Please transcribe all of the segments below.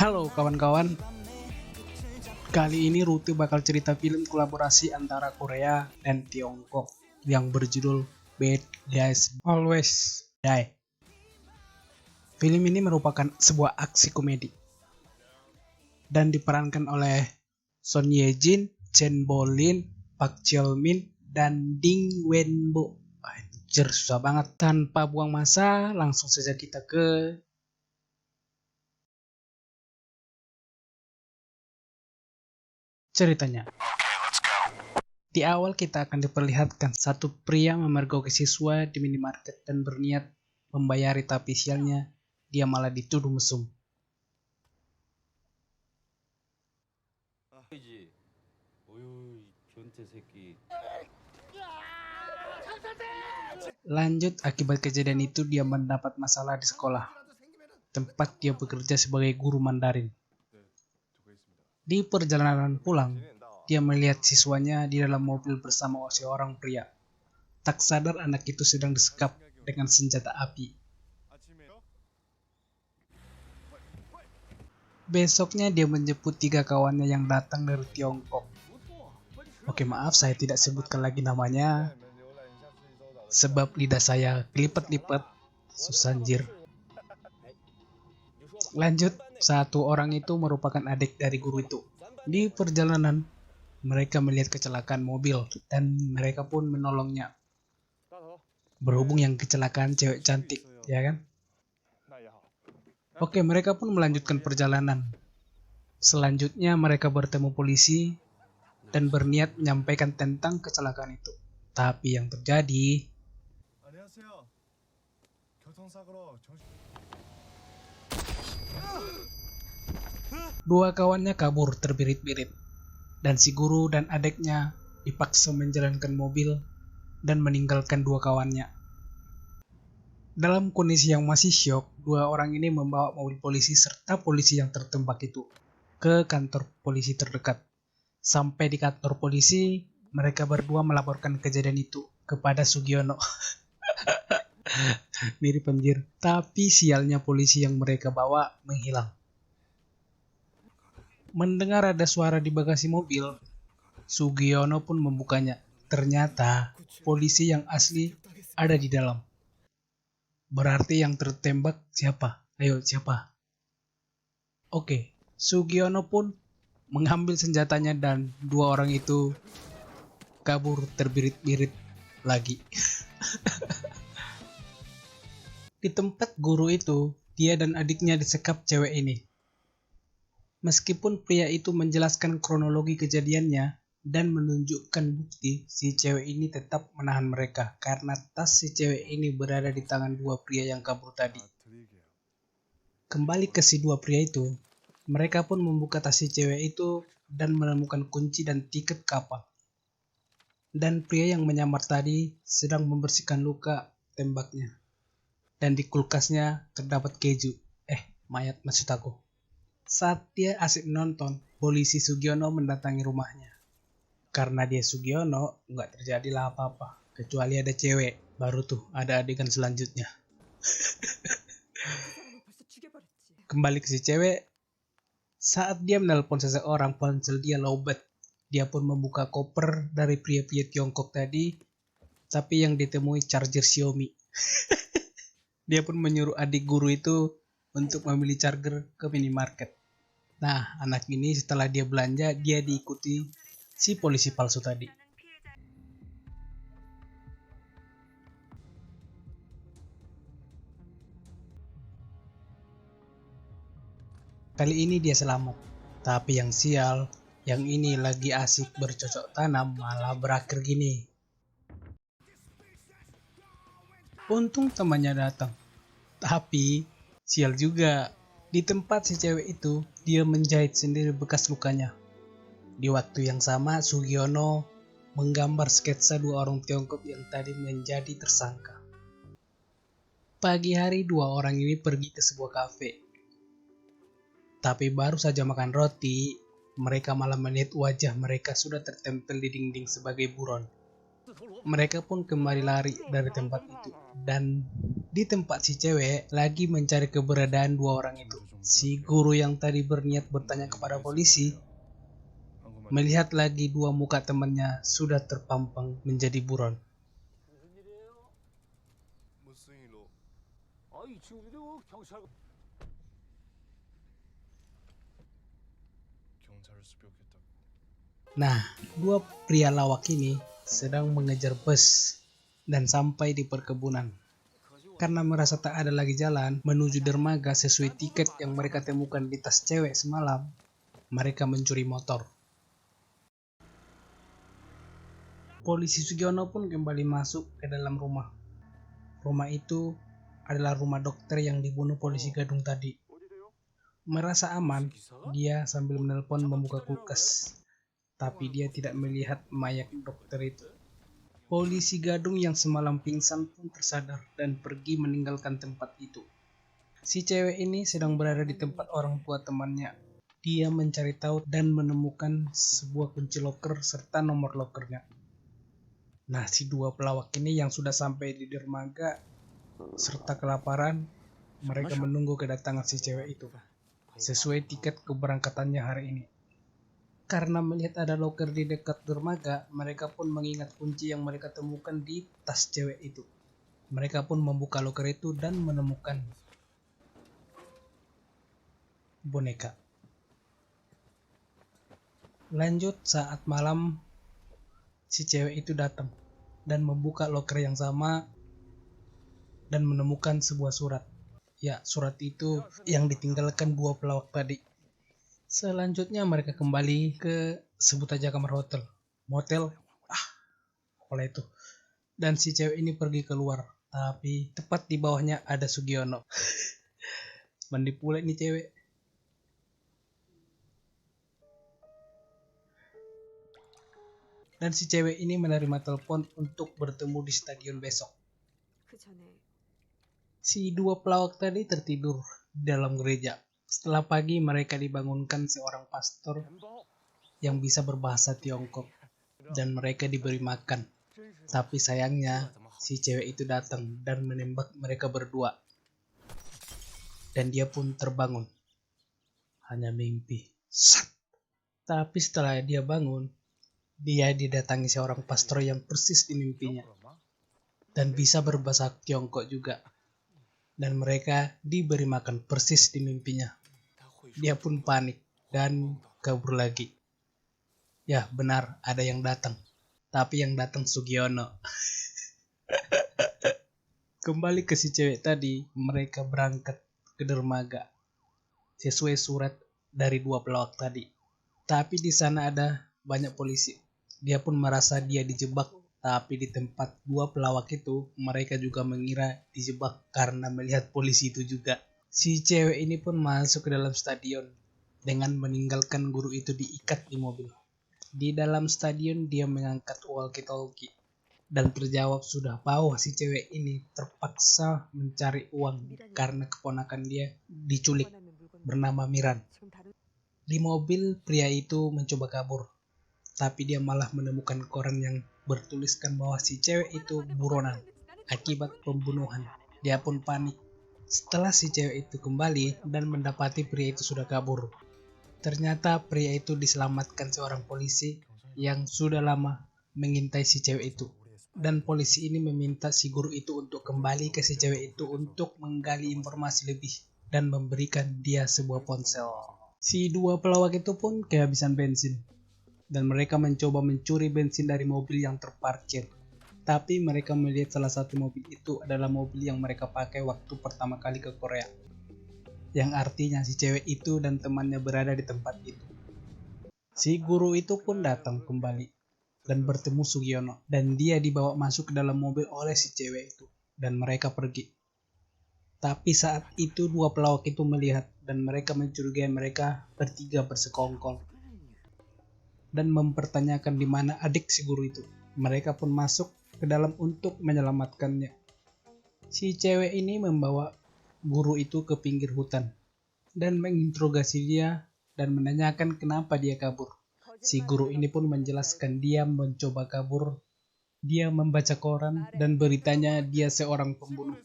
Halo kawan-kawan, kali ini Rute bakal cerita film kolaborasi antara Korea dan Tiongkok yang berjudul Bad Guys Always Die. Film ini merupakan sebuah aksi komedi dan diperankan oleh Son Ye Jin, Chen Bo Lin, Park Cheol Min, dan Ding Wenbo. Anjir, susah banget. Tanpa buang masa, langsung saja kita ke ceritanya. Di awal kita akan diperlihatkan satu pria memergoki siswa di minimarket dan berniat membayari, tapi sialnya dia malah dituduh mesum. Lanjut, akibat kejadian itu dia mendapat masalah di sekolah, tempat dia bekerja sebagai guru Mandarin. Di perjalanan pulang, dia melihat siswanya di dalam mobil bersama seorang pria. Tak sadar anak itu sedang disekap dengan senjata api. Besoknya dia menjemput 3 kawannya yang datang dari Tiongkok. Oke, maaf saya tidak sebutkan lagi namanya, sebab lidah saya kelipet-lipet, susah anjir. Lanjut, satu orang itu merupakan adik dari guru itu. Di perjalanan, mereka melihat kecelakaan mobil dan mereka pun menolongnya. Berhubung yang kecelakaan cewek cantik, ya kan? Oke, mereka pun melanjutkan perjalanan. Selanjutnya mereka bertemu polisi dan berniat menyampaikan tentang kecelakaan itu. Tapi yang terjadi, dua kawannya kabur terbirit-birit, dan si guru dan adiknya dipaksa menjalankan mobil dan meninggalkan 2 kawannya. Dalam kondisi yang masih syok, 2 orang ini membawa mobil polisi serta polisi yang tertembak itu ke kantor polisi terdekat. Sampai di kantor polisi, mereka berdua melaporkan kejadian itu kepada Sugiono. Mirip anjir. Tapi sialnya polisi yang mereka bawa menghilang. Mendengar ada suara di bagasi mobil, Sugiono pun membukanya. Ternyata polisi yang asli ada di dalam. Berarti yang tertembak siapa? Ayo, siapa? Oke, Sugiono pun mengambil senjatanya dan 2 orang itu kabur terbirit-birit lagi. Di tempat guru itu, dia dan adiknya disekap cewek ini. Meskipun pria itu menjelaskan kronologi kejadiannya dan menunjukkan bukti, si cewek ini tetap menahan mereka karena tas si cewek ini berada di tangan 2 pria yang kabur tadi. Kembali ke si 2 pria itu, mereka pun membuka tas si cewek itu dan menemukan kunci dan tiket kapal. Dan pria yang menyamar tadi sedang membersihkan luka tembaknya. Dan di kulkasnya terdapat keju. Mayat maksud aku. Saat dia asik menonton, polisi Sugiono mendatangi rumahnya. Karena dia Sugiono, nggak terjadilah apa-apa. Kecuali ada cewek, baru tuh ada adegan selanjutnya. Kembali ke si cewek, saat dia menelpon seseorang, ponsel dia lowbat. Dia pun membuka koper dari pria-pria Tiongkok tadi, tapi yang ditemui charger Xiaomi. Dia pun menyuruh adik guru itu untuk memilih charger ke minimarket. Nah, anak ini setelah dia belanja, dia diikuti si polisi palsu tadi. Kali ini dia selamat, tapi yang sial, yang ini lagi asik bercocok tanam malah berakhir gini. Untung temannya datang, tapi sial juga. Di tempat si cewek itu, dia menjahit sendiri bekas lukanya. Di waktu yang sama, Sugiono menggambar sketsa 2 orang Tiongkok yang tadi menjadi tersangka. Pagi hari 2 orang ini pergi ke sebuah kafe. Tapi baru saja makan roti, mereka malah melihat wajah mereka sudah tertempel di dinding sebagai buron. Mereka pun kembali lari dari tempat itu. Dan di tempat si cewek lagi mencari keberadaan dua orang itu. Si guru yang tadi berniat bertanya kepada polisi, melihat lagi dua muka temannya sudah terpampang menjadi buron. Nah, dua pria lawak ini sedang mengejar bus dan sampai di perkebunan. Karena merasa tak ada lagi jalan menuju dermaga sesuai tiket yang mereka temukan di tas cewek semalam, mereka mencuri motor. Polisi Sugiono pun kembali masuk ke dalam rumah. Rumah itu adalah rumah dokter yang dibunuh polisi Gadung tadi. Merasa aman, dia sambil menelpon membuka kulkas. Tapi dia tidak melihat mayat dokter itu. Polisi Gadung yang semalam pingsan pun tersadar dan pergi meninggalkan tempat itu. Si cewek ini sedang berada di tempat orang tua temannya. Dia mencari tahu dan menemukan sebuah kunci loker serta nomor lokernya. Nah, si dua pelawak ini yang sudah sampai di dermaga serta kelaparan, mereka menunggu kedatangan si cewek itu sesuai tiket keberangkatannya hari ini. Karena melihat ada loker di dekat dermaga, mereka pun mengingat kunci yang mereka temukan di tas cewek itu. Mereka pun membuka loker itu dan menemukan boneka. Lanjut, saat malam, si cewek itu datang dan membuka loker yang sama dan menemukan sebuah surat. Ya, surat itu yang ditinggalkan dua pelawak tadi. Selanjutnya mereka kembali ke sebut aja kamar hotel. Motel. Oleh itu. Dan si cewek ini pergi keluar. Tapi tepat di bawahnya ada Sugiono. Mandi pula nih cewek. Dan si cewek ini menerima telepon untuk bertemu di stadion besok. Si dua pelawak tadi tertidur di dalam gereja. Setelah pagi mereka dibangunkan seorang pastor yang bisa berbahasa Tiongkok dan mereka diberi makan. Tapi sayangnya si cewek itu datang dan menembak mereka berdua. Dan dia pun terbangun. Hanya mimpi. Sat. Tapi setelah dia bangun, dia didatangi seorang pastor yang persis di mimpinya dan bisa berbahasa Tiongkok juga. Dan mereka diberi makan persis di mimpinya. Dia pun panik dan kabur lagi. Ya benar, ada yang datang. Tapi yang datang Sugiono. Kembali ke si cewek tadi, mereka berangkat ke dermaga sesuai surat dari dua pelawak tadi. Tapi di sana ada banyak polisi. Dia pun merasa dia dijebak. Tapi di tempat dua pelawak itu, mereka juga mengira dijebak karena melihat polisi itu juga. Si cewek ini pun masuk ke dalam stadion dengan meninggalkan guru itu diikat di mobil. Di dalam stadion dia mengangkat walkie-talkie dan terjawab sudah bahwa si cewek ini terpaksa mencari uang karena keponakan dia diculik bernama Miran. Di mobil pria itu mencoba kabur, tapi dia malah menemukan koran yang bertuliskan bahwa si cewek itu buronan akibat pembunuhan. Dia pun panik setelah si cewek itu kembali dan mendapati pria itu sudah kabur. Ternyata pria itu diselamatkan seorang polisi yang sudah lama mengintai si cewek itu. Dan polisi ini meminta si guru itu untuk kembali ke si cewek itu untuk menggali informasi lebih dan memberikan dia sebuah ponsel. Si dua pelawak itu pun kehabisan bensin. Dan mereka mencoba mencuri bensin dari mobil yang terparkir. Tapi mereka melihat salah satu mobil itu adalah mobil yang mereka pakai waktu pertama kali ke Korea. Yang artinya si cewek itu dan temannya berada di tempat itu. Si guru itu pun datang kembali dan bertemu Sugiono. Dan dia dibawa masuk ke dalam mobil oleh si cewek itu. Dan mereka pergi. Tapi saat itu dua pelawak itu melihat dan mereka mencurigai mereka bertiga bersekongkol. Dan mempertanyakan di mana adik si guru itu. Mereka pun masuk ke dalam untuk menyelamatkannya. Si cewek ini membawa guru itu ke pinggir hutan dan menginterogasi dia dan menanyakan kenapa dia kabur. Si guru ini pun menjelaskan dia mencoba kabur Dia membaca koran dan beritanya dia seorang pembunuh.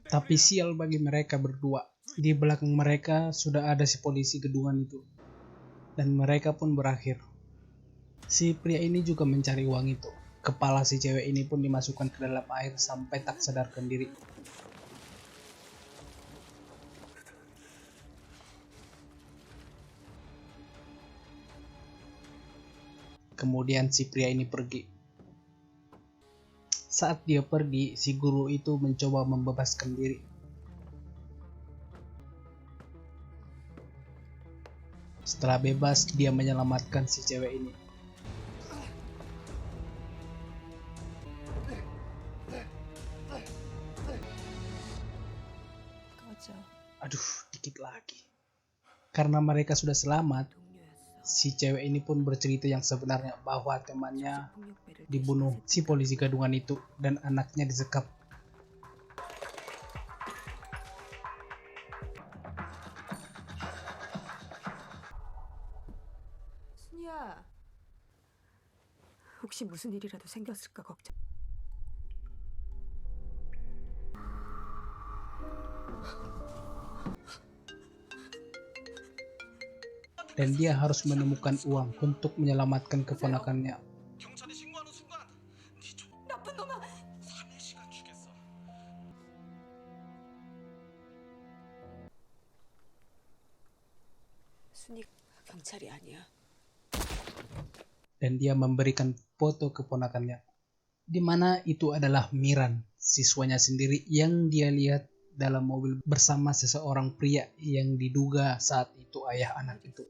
Tapi sial bagi mereka berdua. Di belakang mereka sudah ada si polisi gedungan itu. Dan mereka pun berakhir. Si pria ini juga mencari uang itu. Kepala si cewek ini pun dimasukkan ke dalam air sampai tak sadarkan diri. Kemudian si pria ini pergi. Saat dia pergi, si guru itu mencoba membebaskan diri. Setelah bebas, dia menyelamatkan si cewek ini. Aduh, dikit lagi. Karena mereka sudah selamat, si cewek ini pun bercerita yang sebenarnya bahwa temannya dibunuh si polisi gadungan itu dan anaknya disekap. 순이야, 혹시 무슨 일이라도 생겼을까 걱정. Dan dia harus menemukan uang untuk menyelamatkan keponakannya. 나쁜 놈아! 순이 경찰이 아니야. Dan dia memberikan foto keponakannya, di mana itu adalah Miran, siswanya sendiri yang dia lihat dalam mobil bersama seseorang pria yang diduga saat itu ayah anak itu.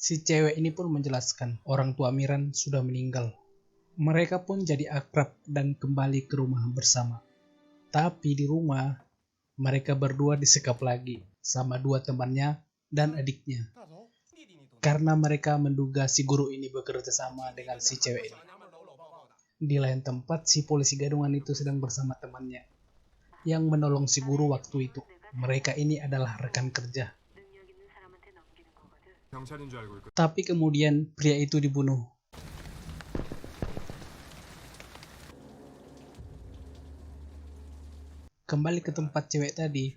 Si cewek ini pun menjelaskan orang tua Miran sudah meninggal. Mereka pun jadi akrab dan kembali ke rumah bersama. Tapi di rumah, mereka berdua disekap lagi sama dua temannya dan adiknya. Karena mereka menduga si guru ini bekerja sama dengan si cewek ini. Di lain tempat, si polisi gadungan itu sedang bersama temannya yang menolong si guru waktu itu. Mereka ini adalah rekan kerja. Tapi kemudian pria itu dibunuh. Kembali ke tempat cewek tadi,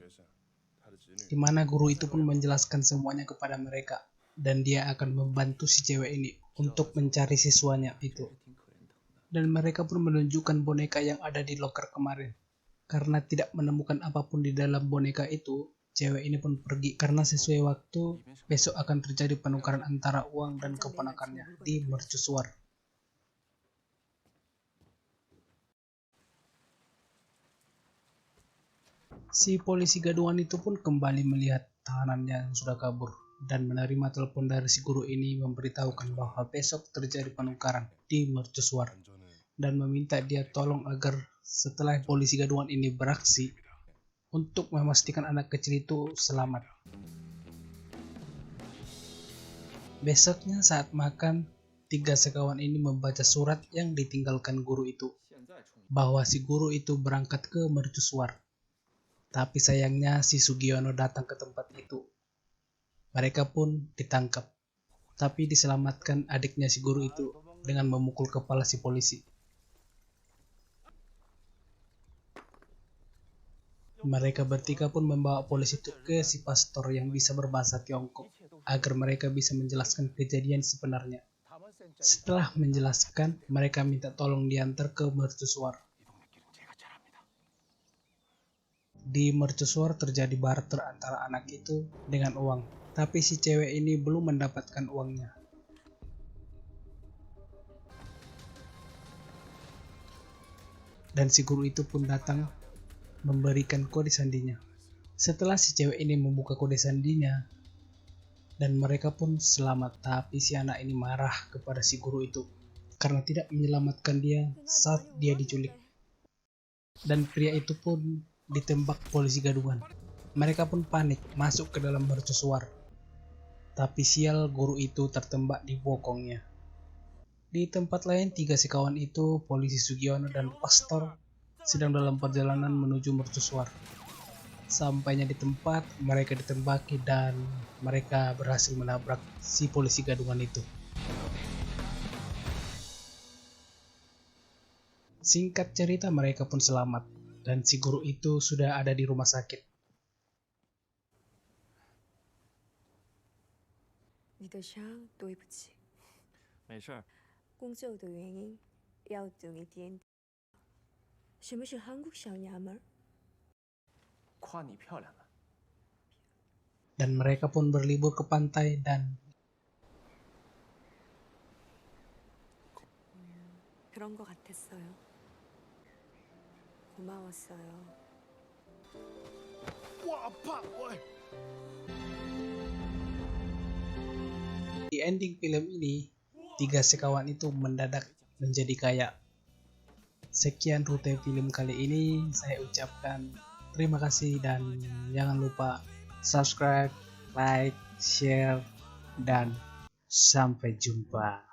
di mana guru itu pun menjelaskan semuanya kepada mereka. Dan dia akan membantu si cewek ini untuk mencari siswanya itu. Dan mereka pun menunjukkan boneka yang ada di loker kemarin. Karena tidak menemukan apapun di dalam boneka itu, cewek ini pun pergi karena sesuai waktu besok akan terjadi penukaran antara uang dan keponakannya di mercusuar. Si polisi gadungan itu pun kembali melihat tahanannya yang sudah kabur dan menerima telepon dari si guru ini memberitahukan bahwa besok terjadi penukaran di mercusuar dan meminta dia tolong agar setelah polisi gadungan ini beraksi untuk memastikan anak kecil itu selamat. Besoknya saat makan, tiga sekawan ini membaca surat yang ditinggalkan guru itu bahwa si guru itu berangkat ke mercusuar. Tapi sayangnya si Sugiono datang ke tempat itu. Mereka pun ditangkap. Tapi diselamatkan adiknya si guru itu dengan memukul kepala si polisi. Mereka bertiga pun membawa polisi itu ke si pastor yang bisa berbahasa Tiongkok agar mereka bisa menjelaskan kejadian sebenarnya. Setelah menjelaskan, mereka minta tolong diantar ke mercusuar. Di mercusuar terjadi barter antara anak itu dengan uang. Tapi si cewek ini belum mendapatkan uangnya. Dan si guru itu pun datang memberikan kode sandinya. Setelah si cewek ini membuka kode sandinya, dan mereka pun selamat. Tapi si anak ini marah kepada si guru itu karena tidak menyelamatkan dia saat dia diculik. Dan pria itu pun ditembak polisi gadungan. Mereka pun panik masuk ke dalam mercusuar. Tapi sial, guru itu tertembak di bokongnya. Di tempat lain, tiga sekawan itu, polisi Sugiono dan pastor, sedang dalam perjalanan menuju mercusuar. Sampainya di tempat, mereka ditembaki dan mereka berhasil menabrak si polisi gadungan itu. Singkat cerita mereka pun selamat dan si guru itu sudah ada di rumah sakit. 你的伤，对不起。没事儿。工作的原因要等一点。什么是韩国小娘们儿？ 夸你漂亮了。 Dan mereka pun berlibur ke pantai dan 그런 거 같았어요. 고마웠어요. 哇怕我。 di ending film ini, 3 sekawan itu mendadak menjadi kaya. Sekian rute film kali ini, saya ucapkan terima kasih dan jangan lupa subscribe, like, share, dan sampai jumpa.